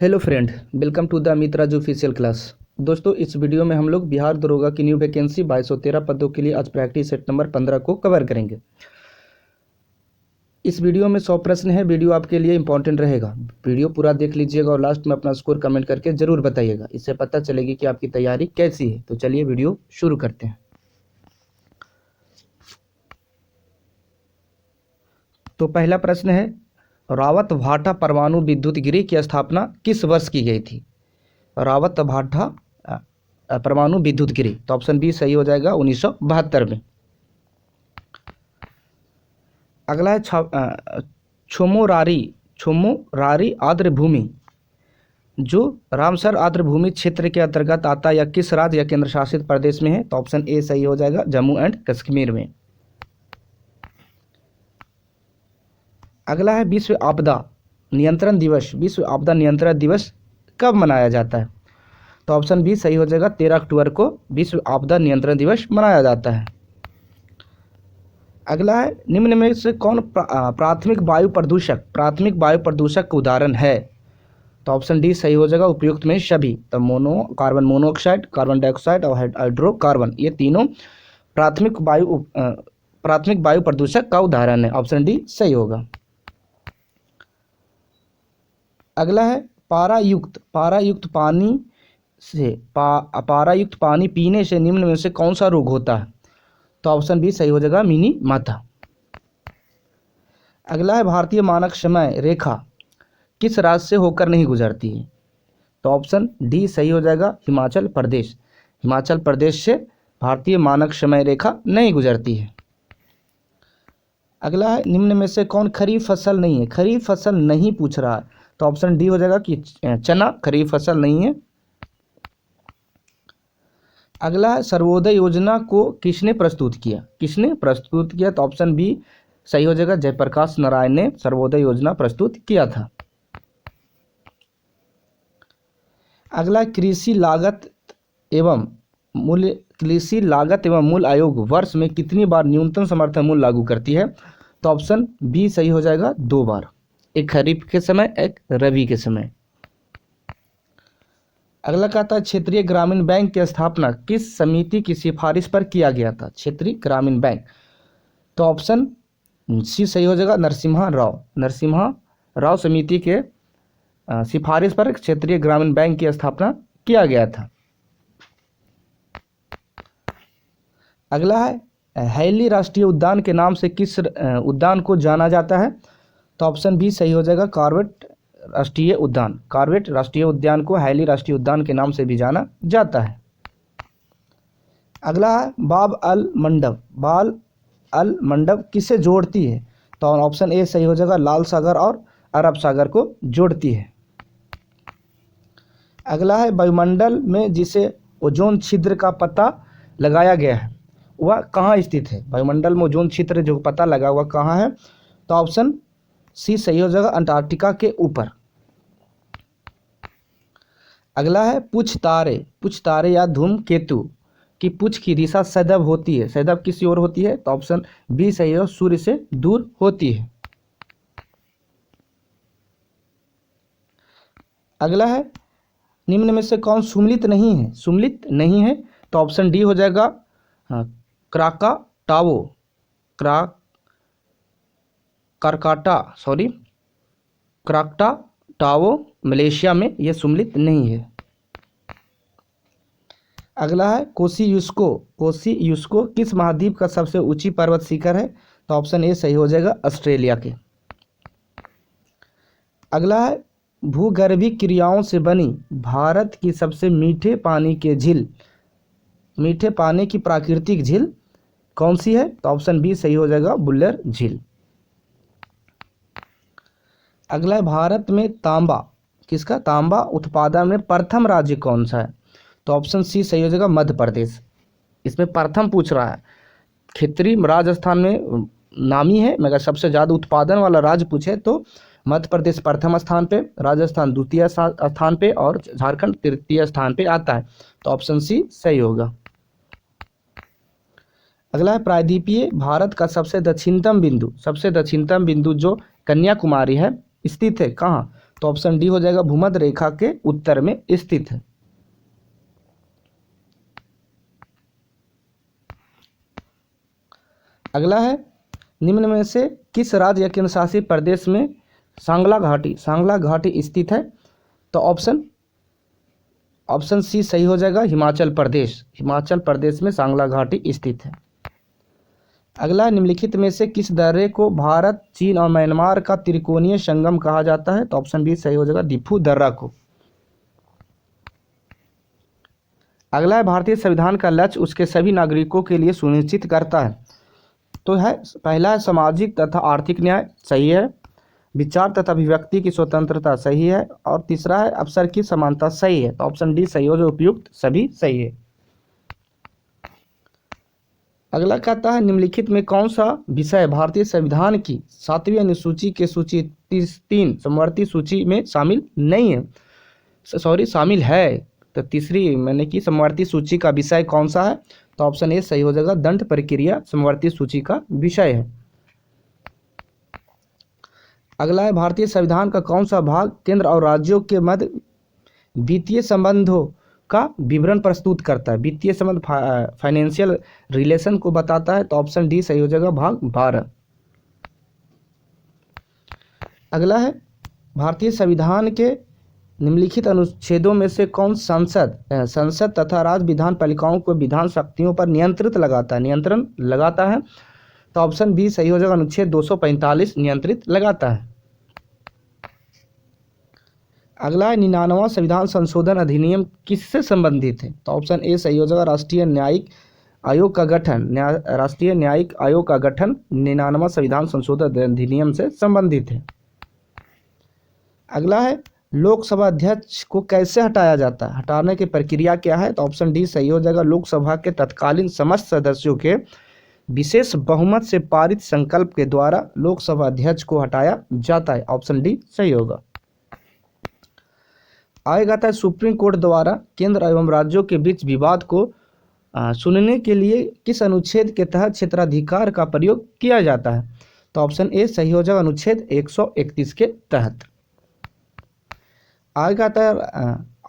Hello friend, welcome to the Amit Raj official class. दोस्तों, इस video में हम लोग बिहार दरोगा की न्यू वैकेंसी 2213 पदों के लिए आज प्रैक्टिस सेट नंबर 15 को कवर करेंगे। इस वीडियो में 100 प्रश्न है। वीडियो आपके लिए इंपॉर्टेंट रहेगा। वीडियो पूरा देख लीजिएगा और लास्ट में अपना स्कोर कमेंट करके ज़रूर बताइएगा। इससे पता चलेगी कि आपकी तैयारी कैसी है। तो चलिए वीडियो शुरू करते हैं। तो पहला प्रश्न है, रावत भाटा परमाणु विद्युत गृह की स्थापना किस वर्ष की गई थी? रावत भाटा परमाणु विद्युत गृह, तो ऑप्शन बी सही हो जाएगा 1972 में। अगला है छोमोरारी आर्द्र भूमि जो रामसर आर्द्र भूमि क्षेत्र के अंतर्गत आता है या किस राज्य या केंद्र शासित प्रदेश में है? तो ऑप्शन ए सही हो जाएगा जम्मू एंड कश्मीर में। अगला है विश्व आपदा नियंत्रण दिवस। विश्व आपदा नियंत्रण दिवस कब मनाया जाता है? तो ऑप्शन बी सही हो जाएगा 13 अक्टूबर को विश्व आपदा नियंत्रण दिवस मनाया जाता है। अगला है निम्न में से कौन प्राथमिक वायु प्रदूषक का उदाहरण है? तो ऑप्शन डी सही हो जाएगा उपयुक्त में सभी। तो कार्बन मोनोऑक्साइड, कार्बन डाइऑक्साइड और हाइड्रोकार्बन, ये तीनों प्राथमिक वायु प्रदूषक का उदाहरण है। ऑप्शन डी सही होगा। अगला है पारायुक्त पानी पीने से निम्न में से कौन सा रोग होता है? तो ऑप्शन बी सही हो जाएगा मिनी माथा। अगला है भारतीय मानक समय रेखा किस राज्य से होकर नहीं गुजरती है? तो ऑप्शन डी सही हो जाएगा हिमाचल प्रदेश से भारतीय मानक समय रेखा नहीं गुजरती है। अगला है निम्न में से कौन खरीफ फसल नहीं है? खरीफ फसल नहीं पूछ रहा है, तो ऑप्शन डी हो जाएगा कि चना खरीफ फसल नहीं है। अगला है सर्वोदय योजना को किसने प्रस्तुत किया? तो ऑप्शन बी सही हो जाएगा जयप्रकाश नारायण ने सर्वोदय योजना प्रस्तुत किया था। अगला कृषि लागत एवं मूल्य आयोग वर्ष में कितनी बार न्यूनतम समर्थन मूल्य लागू करती है? तो ऑप्शन बी सही हो जाएगा 2 बार, एक खरीफ के समय, एक रबी के समय। अगला कहता है क्षेत्रीय ग्रामीण बैंक की स्थापना किस समिति की सिफारिश पर किया गया था? क्षेत्रीय ग्रामीण बैंक, तो ऑप्शन सी सही हो जाएगा नरसिम्हा राव समिति के सिफारिश पर क्षेत्रीय ग्रामीण बैंक की स्थापना किया गया था। अगला है हैली राष्ट्रीय उद्यान के नाम से किस उद्यान को जाना जाता है? तो ऑप्शन बी सही हो जाएगा कॉर्बेट राष्ट्रीय उद्यान को हैली राष्ट्रीय उद्यान के नाम से भी जाना जाता है। अगला है बाब अल मंडब किसे जोड़ती है? तो ऑप्शन ए सही हो जाएगा लाल सागर और अरब सागर को जोड़ती है। अगला है वायुमंडल में जिसे ओजोन छिद्र का पता लगाया गया है वह कहाँ स्थित है? वायुमंडल में ओजोन छिद्र जो पता लगा हुआ कहाँ है? तो ऑप्शन सी सही हो जाएगा अंटार्कटिका के ऊपर। अगला है पुछ तारे या धूमकेतु की पुछ की दिशा सदैव होती है, सदैव किसी ओर होती है? तो ऑप्शन बी सही है सूर्य से दूर होती है। अगला है निम्न में से कौन सुमिलित नहीं है? तो ऑप्शन डी हो जाएगा क्राकाटाओ मलेशिया में यह सुमिलित नहीं है। अगला है कोसी युस्को किस महाद्वीप का सबसे ऊंची पर्वत शिखर है? तो ऑप्शन ए सही हो जाएगा ऑस्ट्रेलिया के। अगला है भूगर्भीय क्रियाओं से बनी भारत की सबसे मीठे पानी की प्राकृतिक झील कौन सी है? तो ऑप्शन बी सही हो जाएगा बुल्लर झील। अगला है भारत में तांबा उत्पादन में प्रथम राज्य कौन सा है? तो ऑप्शन सी सही हो जाएगा मध्य प्रदेश। इसमें प्रथम पूछ रहा है। क्षेत्रीय राजस्थान में नामी है, मगर सबसे ज़्यादा उत्पादन वाला राज्य पूछे तो मध्य प्रदेश प्रथम स्थान पे, राजस्थान द्वितीय स्थान पे और झारखंड तृतीय स्थान पे आता है। तो ऑप्शन सी सही होगा। अगला है प्रायद्वीपीय भारत का सबसे दक्षिणतम बिंदु जो कन्याकुमारी है स्थित है कहाँ? तो ऑप्शन डी हो जाएगा भूमध्य रेखा के उत्तर में स्थित है। अगला है निम्न में से किस राज्य या केंद्र शासित प्रदेश में सांगला घाटी स्थित है? तो ऑप्शन सी सही हो जाएगा हिमाचल प्रदेश में सांगला घाटी स्थित है। अगला निम्नलिखित में से किस दर्रे को भारत, चीन और म्यांमार का त्रिकोणीय संगम कहा जाता है? तो ऑप्शन बी सही हो जाएगा दिफू दर्रा को। अगला है भारतीय संविधान का लक्ष्य उसके सभी नागरिकों के लिए सुनिश्चित करता है। तो है पहला है सामाजिक तथा आर्थिक न्याय, सही है। विचार तथा अभिव्यक्ति की स्वतंत्रता, सही है। और तीसरा है अवसर की समानता, सही है। तो ऑप्शन डी सही हो जो उपयुक्त सभी सही है। अगला कहता है निम्नलिखित में कौन सा विषय भारतीय संविधान की 7वीं अनुसूची के सूची 3 समवर्ती सूची में शामिल नहीं है, शामिल है। तो तीसरी मैंने कि समवर्ती सूची का विषय कौन सा है? तो ऑप्शन ए सही हो जाएगा दंड प्रक्रिया समवर्ती सूची का विषय है। अगला है भारतीय संविधान का कौन सा भाग केंद्र और राज्यों के मध्य वित्तीय संबंधों का विवरण प्रस्तुत करता है? वित्तीय संबंध फाइनेंशियल रिलेशन को बताता है। तो ऑप्शन डी सही हो जाएगा भाग 12। अगला है भारतीय संविधान के निम्नलिखित अनुच्छेदों में से कौन संसद तथा राज्य विधान पालिकाओं को विधान शक्तियों पर नियंत्रण लगाता है? तो ऑप्शन बी सही हो जाएगा अनुच्छेद 245 नियंत्रित लगाता है। अगला है 99वां संविधान संशोधन अधिनियम किससे संबंधित है? तो ऑप्शन ए सही हो जाएगा राष्ट्रीय न्यायिक आयोग का गठन 99वां संविधान संशोधन अधिनियम से संबंधित है। अगला है लोकसभा अध्यक्ष को कैसे हटाया जाता है? हटाने की प्रक्रिया क्या है? तो ऑप्शन डी सही हो जाएगा लोकसभा के तत्कालीन समस्त सदस्यों के विशेष बहुमत से पारित संकल्प के द्वारा लोकसभा अध्यक्ष को हटाया जाता है। ऑप्शन डी सही होगा। आगे आता है सुप्रीम कोर्ट द्वारा केंद्र एवं राज्यों के बीच विवाद को सुनने के लिए किस अनुच्छेद के तहत क्षेत्राधिकार का प्रयोग किया जाता है? तो ऑप्शन ए सही हो जाएगा अनुच्छेद 131 के तहत। आगे आता है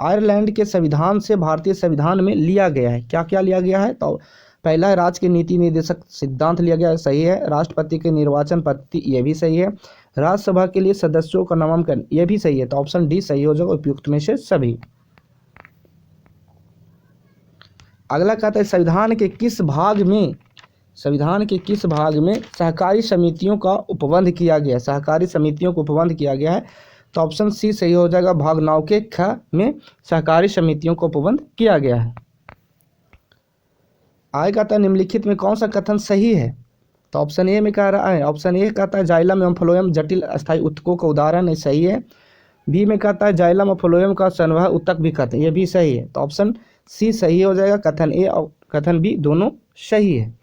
आयरलैंड के संविधान से भारतीय संविधान में लिया गया है, क्या क्या लिया गया है? तो पहला है राज्य के नीति निर्देशक सिद्धांत लिया गया है, सही है। राष्ट्रपति के निर्वाचन पद्धति, ये भी सही है। राज्यसभा के लिए सदस्यों का नामांकन, ये भी सही है। तो ऑप्शन डी सही हो जाएगा उपयुक्त में से सभी। अगला कहता है संविधान के किस भाग में सहकारी समितियों का उपबंध किया गया है? तो ऑप्शन सी सही हो जाएगा भाग 9 के ख में सहकारी समितियों को उपबंध किया गया है। आगे कहता है निम्नलिखित में कौन सा कथन सही है? तो ऑप्शन ए में कह रहा है, ऑप्शन ए कहता है जाइलम एवं फ्लोएम जटिल अस्थायी उत्तकों का उदाहरण है, सही है। बी में कहता है जाइलम और फ्लोएम का संवह उत्तक भी कहते हैं, ये भी सही है। तो ऑप्शन सी सही हो जाएगा, कथन ए और कथन बी दोनों सही है।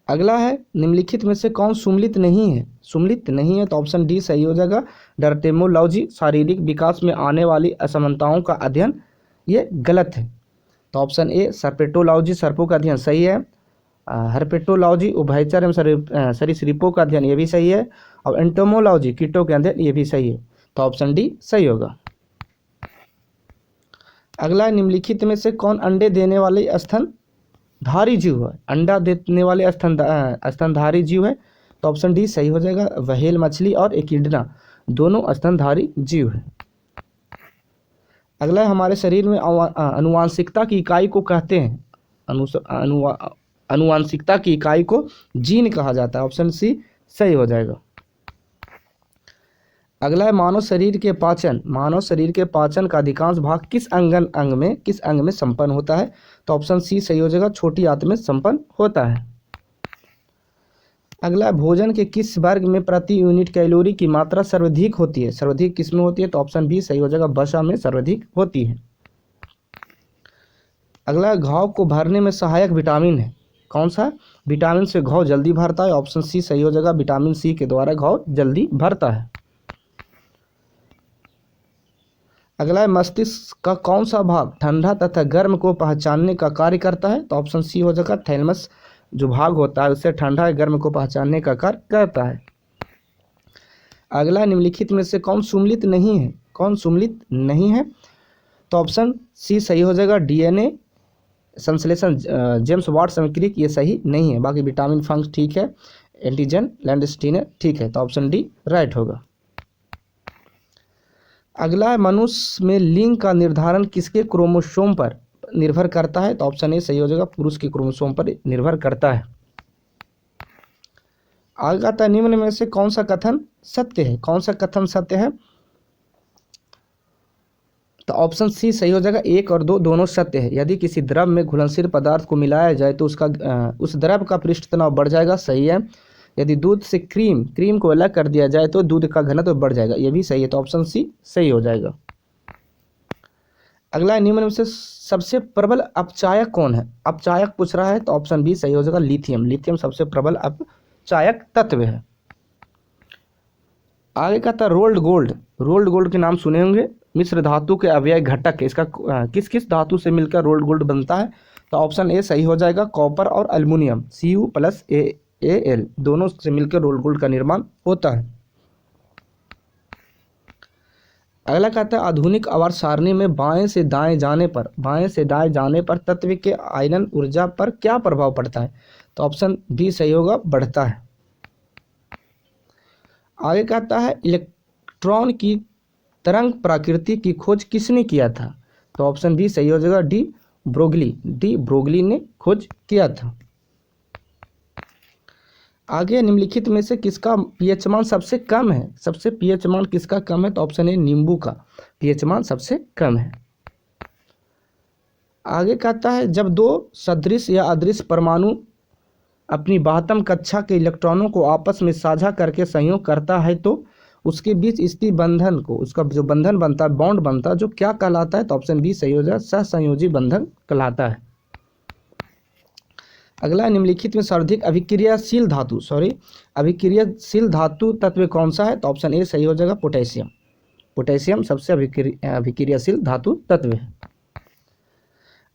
अगला है निम्नलिखित में से कौन सुमलित नहीं है? तो ऑप्शन डी सही हो जाएगा डर्मेटोलॉजी शारीरिक विकास में आने वाली असमानताओं का अध्ययन, ये गलत है। तो ऑप्शन ए सर्पेटोलॉजी सर्पों का अध्ययन, सही है। हर्पेटोलॉजी उभयचर एवं सरीसृपों का अध्ययन, ये भी सही है। और एंटोमोलॉजी कीटों के अध्ययन, ये भी सही है। तो ऑप्शन डी सही होगा। अगला निम्नलिखित में से कौन अंडे देने वाले स्तनधारी जीव है? अंडा देने वाले स्तनधारी जीव है। तो ऑप्शन डी सही हो जाएगा व्हेल मछली और एकिडना दोनों स्तनधारी जीव है। अगला हमारे शरीर में अनुवांशिकता की इकाई को कहते हैं, अनुवांशिकता की इकाई को जीन कहा जाता है। ऑप्शन सी सही हो जाएगा। अगला है मानव शरीर के पाचन का अधिकांश भाग किस अंग में संपन्न होता है? तो ऑप्शन सी सही हो जाएगा छोटी आंत में संपन्न होता है। अगला भोजन के किस वर्ग में प्रति यूनिट कैलोरी की मात्रा सर्वाधिक होती है? सर्वाधिक किस में होती है? तो ऑप्शन बी सही हो जाएगा वसा में सर्वाधिक होती है। अगला घाव को भरने में सहायक विटामिन है, कौन सा? विटामिन से घाव जल्दी भरता है। ऑप्शन सी सही हो जाएगा विटामिन सी के द्वारा घाव जल्दी भरता है। अगला है मस्तिष्क का कौन सा भाग ठंडा तथा गर्म को पहचानने का कार्य करता है? तो ऑप्शन सी हो जाएगा थैलेमस जो भाग होता है उससे ठंडा या गर्म को पहचानने का कार्य करता है। अगला, निम्नलिखित में से कौन सुमेलित नहीं है? कौन सुमेलित नहीं है? तो ऑप्शन सी सही हो जाएगा, डीएनए संश्लेषण जेम्स वाट सामग्रिक, ये सही नहीं है। बाकी विटामिन फंक्स ठीक है, एंटीजन लैंडस्टीनर ठीक है, तो ऑप्शन डी राइट होगा। अगला, मनुष्य में लिंग का निर्धारण किसके क्रोमोसोम पर निर्भर करता है? तो ऑप्शन ए सही हो जाएगा, पुरुष के क्रोमोसोम पर निर्भर करता है। आगे आता है, निम्न में से कौन सा कथन सत्य है? कौन सा कथन सत्य है? तो ऑप्शन सी सही हो जाएगा, 1 और 2 दोनों सत्य है। यदि किसी द्रव में घुलनशील पदार्थ को मिलाया जाए तो उस द्रव का पृष्ठ तनाव बढ़ जाएगा, सही है। यदि दूध से क्रीम को अलग कर दिया जाए तो दूध का घनत्व बढ़ जाएगा, ये भी सही है, तो ऑप्शन सी सही हो जाएगा। अगला, निम्न में से सबसे प्रबल अपचायक कौन है? अपचायक पूछ रहा है, तो ऑप्शन बी सही हो जाएगा, लिथियम। लिथियम सबसे प्रबल अपचायक तत्व है। आगे कहता है रोल्ड गोल्ड। रोल्ड गोल्ड के नाम सुने होंगे, मिश्र धातु के अव्यय घटक है। इसका किस किस धातु से मिलकर रोल्ड गोल्ड बनता है? तो ऑप्शन ए सही हो जाएगा, कॉपर और एल्युमिनियम, Cu+Al दोनों से मिलकर रोल्ड गोल्ड का निर्माण होता है। अगला कहता है, आधुनिक आवर्त सारणी में बाएं से दाएं जाने पर तत्व के आयनन ऊर्जा पर क्या प्रभाव पड़ता है? तो ऑप्शन डी सही होगा, बढ़ता है। आगे कहता है, इलेक्ट्रॉन की तरंग प्रकृति की खोज किसने किया था? तो ऑप्शन बी सही हो जाएगा, डी ब्रोगली ने खोज किया था। आगे, निम्नलिखित में से किसका पीएच मान सबसे कम है? सबसे पीएच मान किसका कम है? तो ऑप्शन ए नींबू का पीएच मान सबसे कम है। आगे कहता है, जब दो सदृश या अदृश्य परमाणु अपनी बाह्यतम कक्षा के इलेक्ट्रॉनों को आपस में साझा करके संयोग करता है तो उसके बीच स्थित बंधन को, उसका जो बंधन बनता है, बॉन्ड बनता है, जो क्या कहलाता है? तो ऑप्शन बी सही हो जाएगा, सहसंयोजी बंधन कहलाता है। अगला, निम्नलिखित में सर्वाधिक अभिक्रियाशील धातु तत्व कौन सा है? तो ऑप्शन ए सही हो जाएगा, पोटेशियम। पोटेशियम सबसे अभिक्रियाशील धातु तत्व है।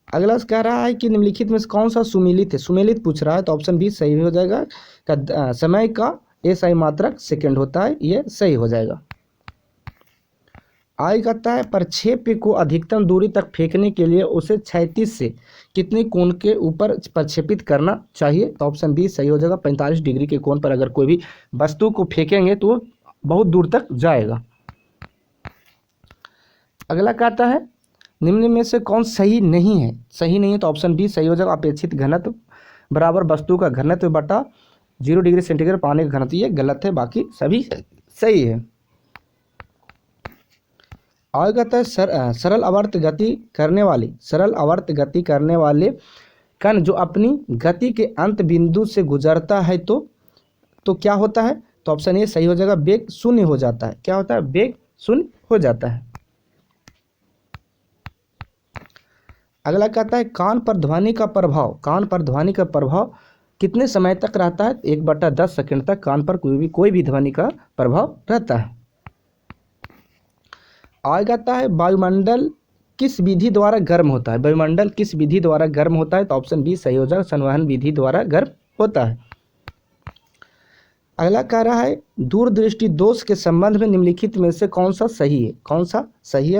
अगला कह रहा है कि निम्नलिखित में कौन सा सुमेलित है? सुमेलित पूछ रहा है, तो ऑप्शन बी सही हो जाएगा, समय का एसआई मात्रक सेकंड होता है, ये सही हो जाएगा। आगे कहता है, प्रक्षेप्य को अधिकतम दूरी तक फेंकने के लिए उसे क्षैतिज से कितने कोण के ऊपर प्रक्षेपित करना चाहिए? तो ऑप्शन बी सही हो जाएगा, 45 डिग्री के कोण पर अगर कोई भी वस्तु को फेंकेंगे तो बहुत दूर तक जाएगा। अगला कहता है, निम्न में से कौन सही नहीं है? सही नहीं है, तो ऑप्शन बी सही हो जाएगा, अपेक्षित घनत्व बराबर वस्तु का घनत्व बटा 0 डिग्री सेंटीग्रेड पानी का घनत्व, ये गलत है, बाकी सभी सही है। आगे कहता है, सरल आवर्त गति करने वाले कण जो अपनी गति के अंत बिंदु से गुजरता है तो क्या होता है? तो ऑप्शन ए सही हो जाएगा, वेग शून्य हो जाता है। क्या होता है? वेग शून्य हो जाता है। अगला कहता है, कान पर ध्वनि का प्रभाव कितने समय तक रहता है? 1/10 सेकंड तक कान पर कोई भी ध्वनि का प्रभाव रहता है। आगे कहता है, वायुमंडल किस विधि द्वारा गर्म होता है? तो ऑप्शन बी सही हो जाएगा, संवहन विधि द्वारा गर्म होता है। अगला कह रहा है, दूरदृष्टि दोष के संबंध में निम्नलिखित में से कौन सा सही है?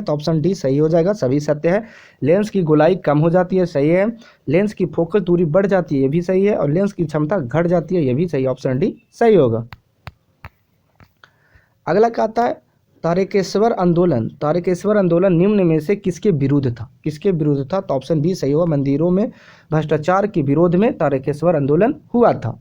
तो ऑप्शन डी सही हो जाएगा, सभी सत्य है। लेंस की गोलाई कम हो जाती है, सही है। लेंस की फोकल दूरी बढ़ जाती है, ये भी सही है। और लेंस की क्षमता घट जाती है, ये भी सही, ऑप्शन डी सही होगा। अगला कहता है, तारकेश्वर आंदोलन निम्न में से किसके विरुद्ध था? तो ऑप्शन बी सही होगा, मंदिरों में भ्रष्टाचार के विरोध में तारकेश्वर आंदोलन हुआ था।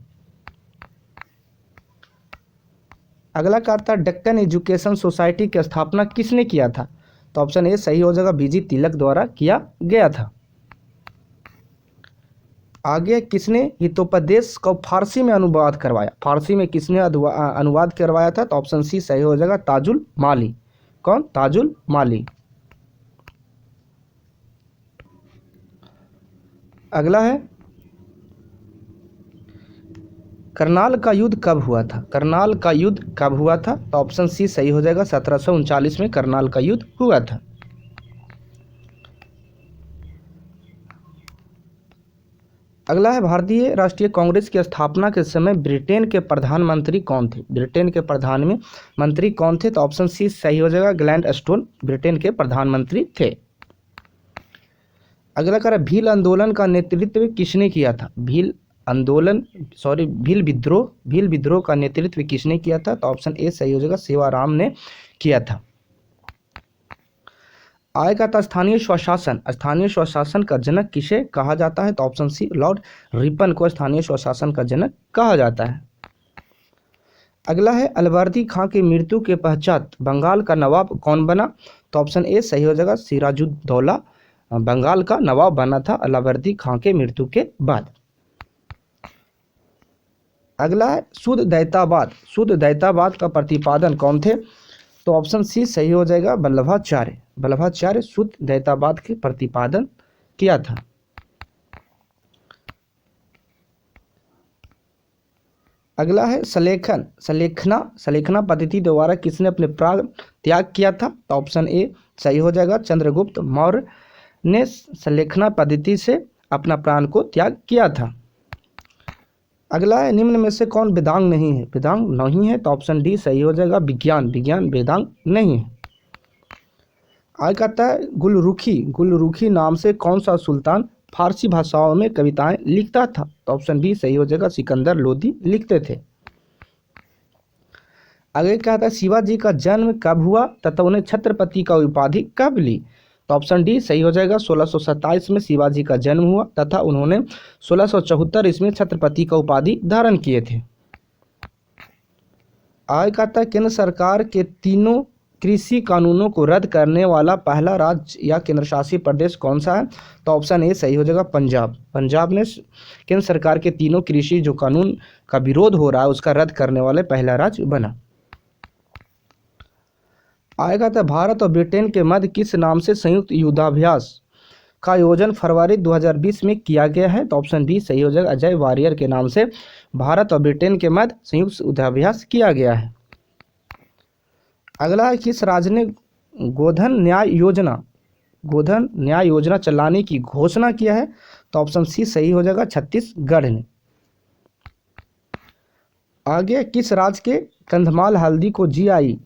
अगला कहता है, डेक्कन एजुकेशन सोसाइटी की स्थापना किसने किया था? तो ऑप्शन ए सही हो जाएगा, बीजी तिलक द्वारा किया गया था। आगे, किसने हितोपदेश को फारसी में अनुवाद करवाया? अनुवाद करवाया था? तो ऑप्शन सी सही हो जाएगा, ताजुल माली। कौन? ताजुल माली। अगला है, करनाल का युद्ध कब हुआ था? तो ऑप्शन सी सही हो जाएगा, 1739 में करनाल का युद्ध हुआ था। अगला है भारतीय राष्ट्रीय कांग्रेस की स्थापना के समय ब्रिटेन के प्रधानमंत्री कौन थे? ब्रिटेन के प्रधानमंत्री कौन थे? तो ऑप्शन सी सही हो जाएगा, ग्लैडस्टोन ब्रिटेन के प्रधानमंत्री थे। अगला कह रहा है भील आंदोलन का नेतृत्व किसने किया था? भील विद्रोह का नेतृत्व किसने किया था? तो ऑप्शन ए सही हो जाएगा, सेवाराम ने किया था। आय का था स्थानीय स्वशासन का जनक किसे कहा जाता है? तो ऑप्शन सी लॉर्ड रिपन को स्थानीय स्वशासन का जनक कहा जाता है। अगला है अलवर्दी खां की मृत्यु के पश्चात बंगाल का नवाब कौन बना? तो ऑप्शन ए सही हो जाएगा, सिराजुद्दौला बंगाल का नवाब बना था अलवर्दी खां के मृत्यु के बाद। अगला है शुद्ध दैतावाद का प्रतिपादन कौन थे? तो ऑप्शन सी सही हो जाएगा, वल्लभाचार्य शुद्ध दैतावाद के प्रतिपादन किया था। अगला है सलेखना पद्धति द्वारा किसने अपने प्राण त्याग किया था? तो ऑप्शन ए सही हो जाएगा, चंद्रगुप्त मौर्य ने सलेखना पद्धति से अपना प्राण को त्याग किया था। अगला है निम्न में से कौन वेदांग नहीं है? तो ऑप्शन डी सही हो जाएगा, विज्ञान वेदांग नहीं है। आगे कहता है गुलरुखी नाम से कौन सा सुल्तान फारसी भाषाओं में कविताएं लिखता था? तो ऑप्शन बी सही हो जाएगा, सिकंदर लोदी लिखते थे। आगे कहता है शिवाजी का जन्म कब हुआ तथा उन्हें छत्रपति का उपाधि कब ली? तो ऑप्शन डी सही हो जाएगा, 1627 में शिवाजी का जन्म हुआ तथा उन्होंने 1674 इसमें छत्रपति का उपाधि धारण किए थे। आगे कहता है केंद्र सरकार के तीनों कृषि कानूनों को रद्द करने वाला पहला राज्य या केंद्र शासित प्रदेश कौन सा है? तो ऑप्शन ए सही हो जाएगा, पंजाब ने केंद्र सरकार के तीनों कृषि जो कानून का विरोध हो रहा है उसका रद्द करने वाले पहला राज्य बना। आएगा था भारत और ब्रिटेन के मध्य किस नाम से संयुक्त युद्धाभ्यास का आयोजन फरवरी 2020 में किया गया है? तो ऑप्शन बी सही हो जाएगा, अजय वारियर के नाम से भारत और ब्रिटेन के मध्य संयुक्त युद्धाभ्यास किया गया है। अगला है किस राज्य ने गोधन न्याय योजना चलाने की घोषणा किया है? तो ऑप्शन सी सही हो जाएगा, छत्तीसगढ़ ने। आगे किस राज्य के कंधमाल हल्दी को जीआई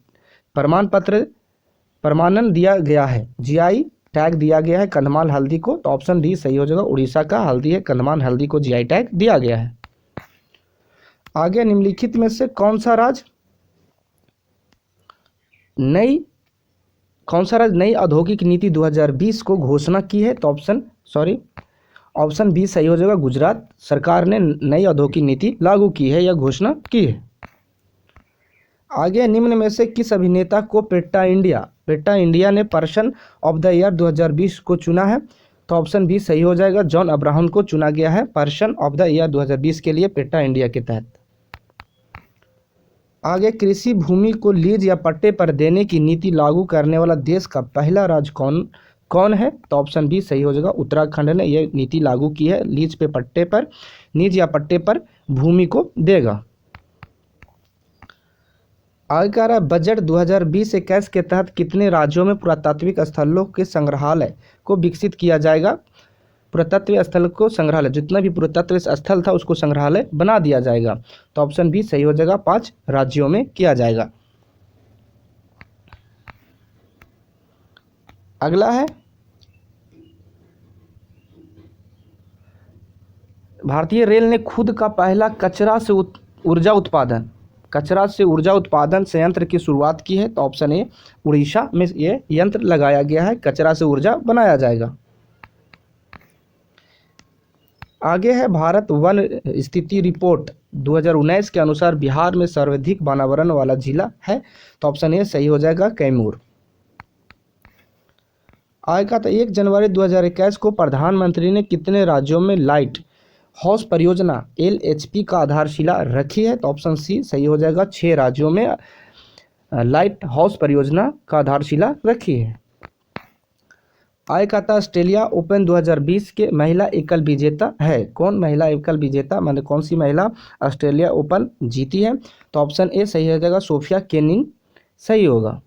प्रमाणन दिया गया है? जीआई टैग दिया गया है कंधमाल हल्दी को। तो ऑप्शन डी सही हो जाएगा, उड़ीसा का हल्दी है कंधमाल हल्दी को जीआई टैग दिया गया है। आगे निम्नलिखित में से कौन सा राज्य नई औद्योगिक नीति 2020 को घोषणा की है? तो ऑप्शन बी सही हो जाएगा, गुजरात सरकार ने नई औद्योगिक नीति लागू की है या घोषणा की है। आगे निम्न में से किस अभिनेता को पेट्टा इंडिया ने पर्सन ऑफ द ईयर 2020 को चुना है? तो ऑप्शन बी सही हो जाएगा, जॉन अब्राहम को चुना गया है पर्सन ऑफ द ईयर 2020 के लिए पेट्टा इंडिया के तहत। आगे कृषि भूमि को लीज या पट्टे पर देने की नीति लागू करने वाला देश का पहला राज्य कौन है? तो ऑप्शन बी सही हो जाएगा, उत्तराखंड ने यह नीति लागू की है, लीज या पट्टे पर भूमि को देगा। आगे कह रहा है बजट 2020-21 के तहत कितने राज्यों में पुरातात्विक स्थलों के संग्रहालय को विकसित किया जाएगा? पुरातत्व स्थल को संग्रहालय, जितना भी पुरातत्व स्थल था उसको संग्रहालय बना दिया जाएगा। तो ऑप्शन बी सही हो जाएगा, 5 राज्यों में किया जाएगा। अगला है भारतीय रेल ने खुद का पहला कचरा से ऊर्जा उत्पादन संयंत्र की शुरुआत की है। तो ऑप्शन ए उड़ीसा में ये यंत्र लगाया गया है, कचरा से ऊर्जा बनाया जाएगा। आगे है भारत वन स्थिति रिपोर्ट 2019 के अनुसार बिहार में सर्वाधिक वातावरण वाला जिला है। तो ऑप्शन ए सही हो जाएगा, कैमूर। आएगा तो 1 जनवरी 2021 को प्रधानमंत्री ने कितने राज्यों में लाइट हाउस परियोजना LHP का आधारशिला रखी है? तो ऑप्शन सी सही हो जाएगा, 6 राज्यों में लाइट हाउस परियोजना का आधारशिला रखी है। आय कहता ऑस्ट्रेलिया ओपन 2020 के महिला एकल विजेता है कौन? महिला एकल विजेता माने कौन सी महिला ऑस्ट्रेलिया ओपन जीती है? तो ऑप्शन ए सही हो जाएगा, सोफिया केनिन सही होगा।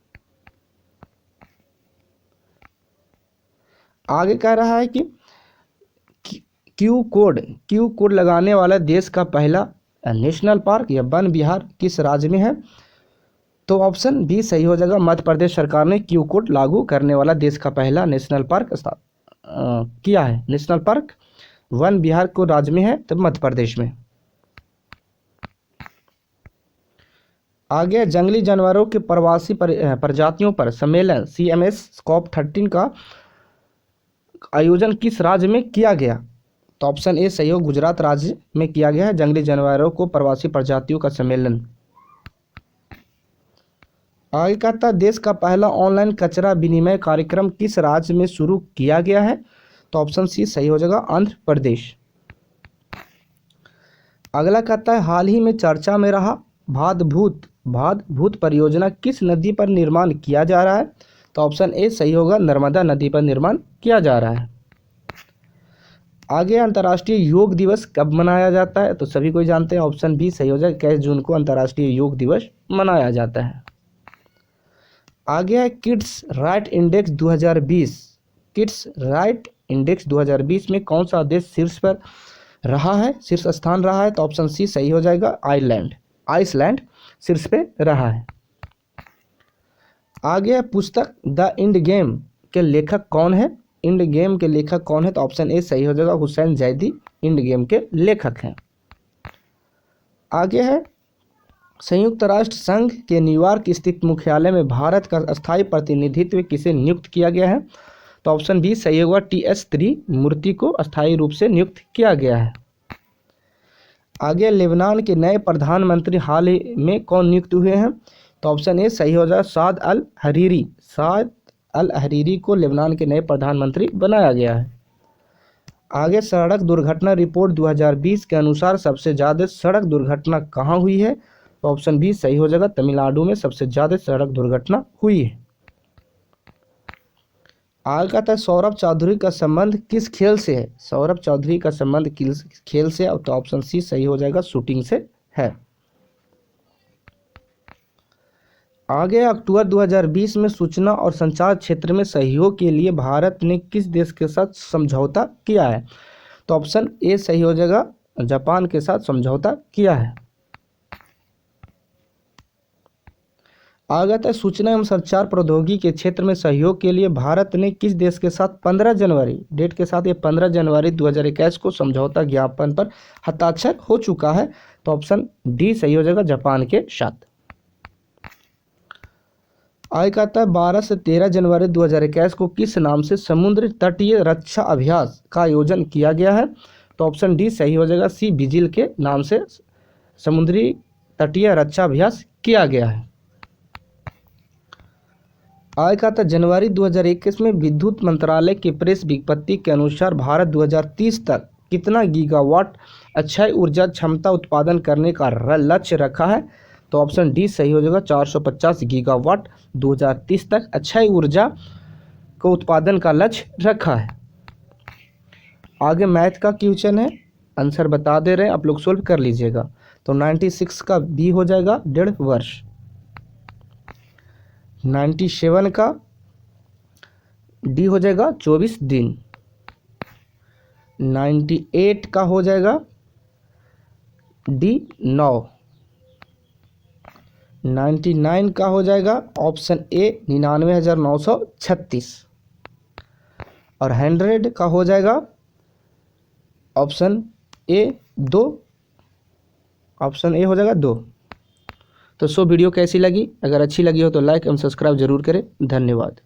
आगे कह रहा है कि क्यू कोड लगाने वाला देश का पहला नेशनल पार्क या वन विहार किस राज्य में है? तो ऑप्शन बी सही हो जाएगा, मध्य प्रदेश सरकार ने क्यू कोड लागू करने वाला देश का पहला नेशनल पार्क किया है। नेशनल पार्क वन विहार को राज्य में है तो मध्य प्रदेश में। आगे जंगली जानवरों के प्रवासी प्रजातियों पर सम्मेलन CMS COP13 का आयोजन किस राज्य में किया गया? तो ऑप्शन ए सही हो, गुजरात राज्य में किया गया है जंगली जानवरों को प्रवासी प्रजातियों का सम्मेलन। आगे कहता है देश का पहला ऑनलाइन कचरा विनिमय कार्यक्रम किस राज्य में शुरू किया गया है? तो ऑप्शन सी सही हो जाएगा, आंध्र प्रदेश। अगला कहता है हाल ही में चर्चा में रहा भादभूत परियोजना किस नदी पर निर्माण किया जा रहा है? तो ऑप्शन ए सही होगा, नर्मदा नदी पर निर्माण किया जा रहा है। आगे अंतर्राष्ट्रीय योग दिवस कब मनाया जाता है? तो सभी कोई जानते हैं, ऑप्शन बी सही हो जाएगा, 21 जून को अंतर्राष्ट्रीय योग दिवस मनाया जाता है। आगे है kids right index 2020। Kids right index 2020 में कौन सा देश शीर्ष स्थान रहा है? तो ऑप्शन सी सही हो जाएगा, आइसलैंड शीर्ष पे रहा है। आगे पुस्तक द इंड गेम के लेखक कौन है? इंड गेम के लेखक कौन है? तो ऑप्शन ए सही हो जाएगा, हुसैन जैदी इंड गेम के लेखक हैं। आगे है संयुक्त राष्ट्र संघ के न्यूयॉर्क स्थित मुख्यालय में भारत का अस्थायी प्रतिनिधित्व किसे नियुक्त किया गया है? तो ऑप्शन बी सही होगा, TS त्रिमूर्ति को अस्थायी रूप से नियुक्त किया गया है। आगे लेबनान के नए प्रधानमंत्री हाल ही में कौन नियुक्त हुए हैं? तो ऑप्शन ए सही हो जाएगा, साद अल हरीरी को लेबनान के नए प्रधानमंत्री बनाया गया है। आगे सड़क दुर्घटना रिपोर्ट 2020 के अनुसार सबसे ज़्यादा सड़क दुर्घटना कहाँ हुई है? तो ऑप्शन बी सही हो जाएगा, तमिलनाडु में सबसे ज़्यादा सड़क दुर्घटना हुई है। आगे कहता है सौरभ चौधरी का संबंध किस खेल से है? सौरभ चौधरी का संबंध किस खेल से है? तो ऑप्शन सी सही हो जाएगा, शूटिंग से है। आगे अक्टूबर 2020 में सूचना और संचार क्षेत्र में सहयोग के लिए भारत ने किस देश के साथ समझौता किया है? तो ऑप्शन ए सही हो जाएगा, जापान के साथ समझौता किया है। आगे है सूचना एवं संचार प्रौद्योगिकी के क्षेत्र में सहयोग के लिए भारत ने किस देश के साथ 15 जनवरी डेट के साथ ये 15 जनवरी 2021 को समझौता ज्ञापन पर हस्ताक्षर हो चुका है? तो ऑप्शन डी सही हो जाएगा, जापान के साथ। आगे कहता है 12 से 13 जनवरी 2021 को किस नाम से समुद्र तटीय रक्षा अभ्यास का आयोजन किया गया है? तो ऑप्शन डी सही हो जाएगा, सी विजिल के नाम से समुद्री तटीय रक्षा अभ्यास किया गया है। आगे कहता है जनवरी 2021 में विद्युत मंत्रालय की प्रेस विज्ञप्ति के अनुसार भारत 2030 तक कितना गीगावाट अक्षय ऊर्जा क्षमता उत्पादन करने का लक्ष्य रखा है? तो ऑप्शन डी सही हो जाएगा, 450 गीगावाट 2030 तक अक्षय ऊर्जा को उत्पादन का लक्ष्य रखा है। आगे मैथ का क्वेश्चन है, आंसर बता दे रहे हैं, आप लोग सोल्व कर लीजिएगा। तो 96 का बी हो जाएगा 1.5 वर्ष, 97 का डी हो जाएगा 24 दिन, 98 का हो जाएगा डी 9, 99 का हो जाएगा ऑप्शन ए 99,936 और 100 का हो जाएगा ऑप्शन ए 2, ऑप्शन ए हो जाएगा 2। तो वीडियो कैसी लगी? अगर अच्छी लगी हो तो लाइक एवं सब्सक्राइब जरूर करें। धन्यवाद।